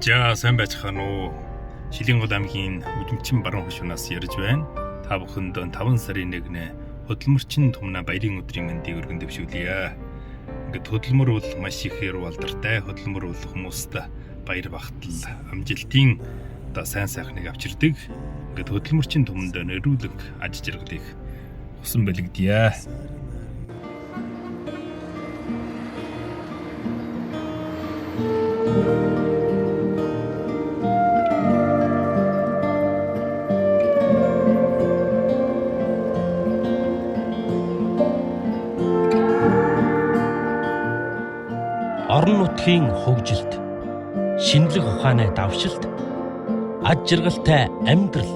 За сайн байцгаана уу. Шилийн гол аймгийн Удимчин баруун хошуунаас ярьж байна. Та бүхэнд 5 сарын 1-ний хөдөлмөрчин тумна баярын өдрийн мэндийг өргөн дэвшүүлье. Ингээд хөдөлмөр бол маш ихээр балдартай. Хөдөлмөр бол хүмүүст баяр багтал, амжилтын сайн сайхныг авчирдаг. Ингээд хөдөлмөрчин тумд нэрүүлэг аж жаргалыг хусан бэлэгдэе. Орон нутгийн хөгжилд, шинжлэх ухааны давшилт, аж жаргалтай амьдрал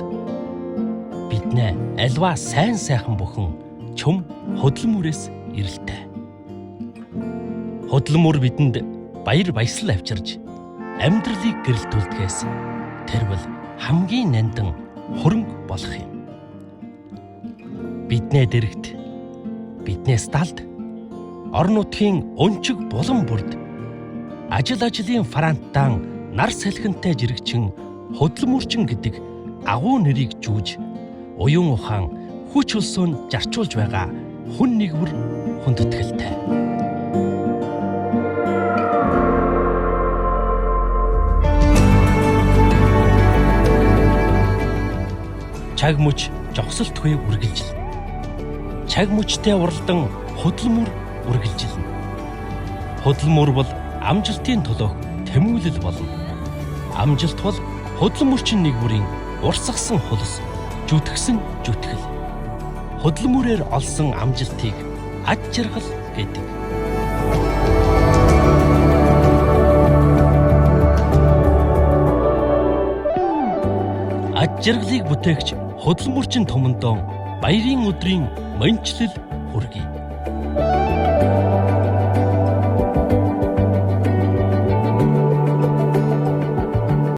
биднээ альва сайн сайхан бүхэн чөм хөдөлмөрөөс ирэлтэй. Хөдөлмөр бидэнд баяр баясгал авчирж амьдралыг гэрэлтүүлдгээс тэр бол хамгийн нандин хөрөнгө болох юм. Биднээ дэрэгт, биднээс далд, орон нутгийн өнчөг булан бүрд ажлын фронтан нар салхинтай жирэгчин хөдөлмөрчин гэдэг агуу нэрийг жүүж уян ухаан хүч улсууд зарчуулж байгаа хүн нэгвэр хүндэтгэлтэй. Чаг мөч жогсолтгүй үргэлжил. Чаг мөчтэй уралдан хөдөлмөр үргэлжилнэ. Хөдөлмөр бол амжилтын төлөөх тэмүүлэл болно. Амжилт бол хөдөлмөрчин нэгвэрийн урсгасан хулс, зүтгэсэн зүтгэл. Хөдөлмөрөөр олсон амжилтыг аж жаргал гэдэг. Аж жаргалыг бүтээгч хөдөлмөрчин томондоо баярын өдрийн мөнчлөл хүргэе.